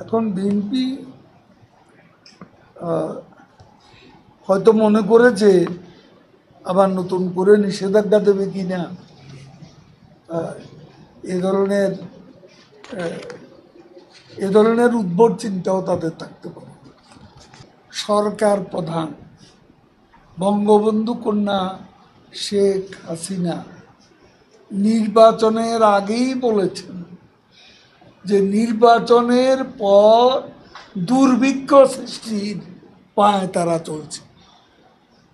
এখন বিএনপি হয়তো মনে করেছে আবার নতুন করে নিষেধাজ্ঞা দেবে কিনা, এ ধরনের উদ্ভট চিন্তাও তাদের থাকতে পারে। সরকার প্রধান বঙ্গবন্ধু কন্যা শেখ হাসিনা নির্বাচনের আগেই বলেছেন যে নির্বাচনের পর দুর্ভিক্ষ সৃষ্টির পায় তারা চলছে,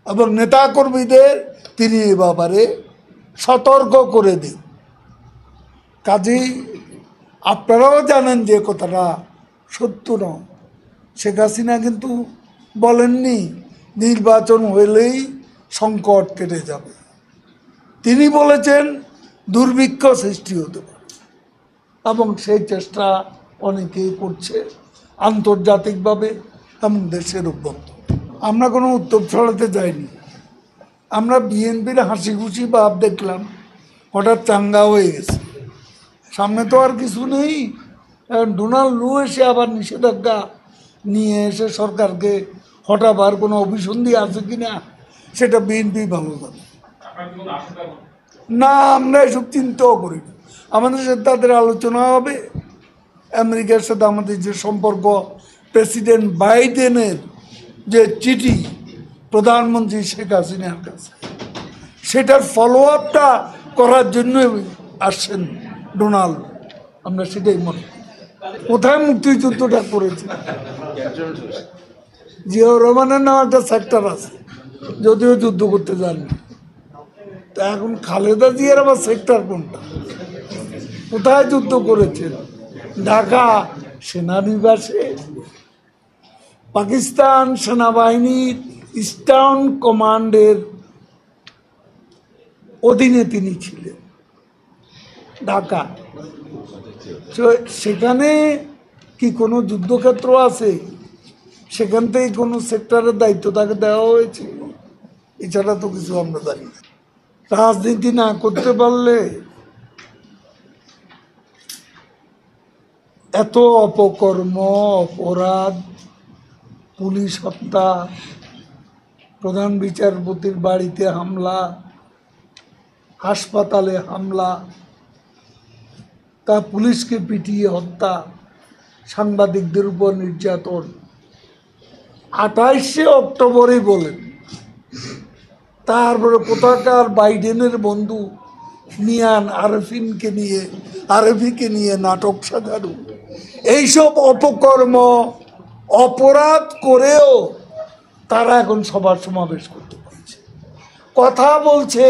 এবং নেতাকর্মীদের তিনি এ ব্যাপারে সতর্ক করে দিন। কাজেই আপনারাও জানেন যে কথাটা সত্য নয়। শেখ হাসিনা কিন্তু বলেননি নির্বাচন হইলেই সংকট কেটে যাবে। তিনি বলেছেন দুর্ভিক্ষ সৃষ্টি হতে পারে, এবং সেই চেষ্টা অনেকেই করছে আন্তর্জাতিকভাবে এবং দেশের অভ্যন্তরে। আমরা কোনো উত্তর ছড়াতে যাইনি। আমরা বিএনপির হাসি খুশি ভাব দেখলাম, হঠাৎ চাঙ্গা হয়ে গেছে। সামনে তো আর কিছু নেই। ডোনাল্ড লু এসে আবার নিষেধাজ্ঞা নিয়ে এসে সরকারকে হটাবার কোনো অভিসন্ধি আছে কিনা সেটা বিএনপি ভালো জানে না। আমরা এসব চিন্তাও করি না। আমাদের সাথে তাদের আলোচনা হবে। আমেরিকার সাথে আমাদের যে সম্পর্ক, প্রেসিডেন্ট বাইডেনের যে চিঠি প্রধানমন্ত্রী শেখ হাসিনার কাছে, সেটার ফলো আপটা করার জন্য আসছেন ডোনাল্ড। আমরা সেটাই মনে করি। কোথায় মুক্তিযুদ্ধটা করেছে? জিয়াউর রহমানের নাম একটা সেক্টর আছে, যদিও যুদ্ধ করতে যাননি। তা এখন খালেদা জিয়ার আবার সেক্টর কোনটা? কোথায় যুদ্ধ করেছেন? ঢাকা সেনানিবাসে। পাকিস্তান সেনাবাহিনীর ইস্টার্ন কমান্ডের অধীনে তিনি ছিলেন ঢাকা। সেখানে কি কোনো যুদ্ধক্ষেত্র আছে? সেখান থেকে কোনো সেক্টরের দায়িত্ব তাকে দেওয়া হয়েছে? এছাড়া তো কিছু আমরা জানি না। রাজনীতি না করতে পারলে এত অপকর্ম, অপরাধ, পুলিশ হত্যা, প্রধান বিচারপতির বাড়িতে হামলা, হাসপাতালে হামলা, তা পুলিশকে পিটিয়ে হত্যা, সাংবাদিকদের উপর নির্যাতন। 28শে অক্টোবরে বলেন। তারপরে কোথাকার বাইডেনের বন্ধু মিয়ান আরফিকে নিয়ে নাটক সাজানো, এইসব অপকর্ম অপরাধ করেও তারা এখন সবার সমাবেশ করতে পারছে, কথা বলছে,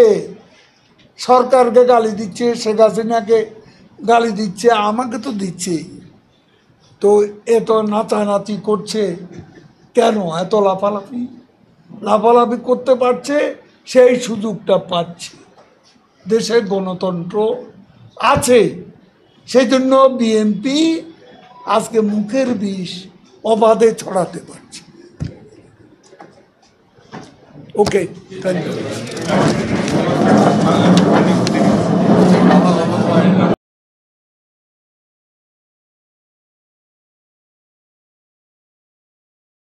সরকারকে গালি দিচ্ছে, শেখ হাসিনাকে গালি দিচ্ছে, আমাকে তো দিচ্ছেই। তো এত নাচানাচি করছে কেন? এত লাফালাফি করতে পারছে, সেই সুযোগটা পাচ্ছে। দেশে গণতন্ত্র আছে, সেই জন্য বিএনপি আজকে মুখের বিষ অবাধে ছড়াতে পারছে। ওকে, থ্যাংক ইউ।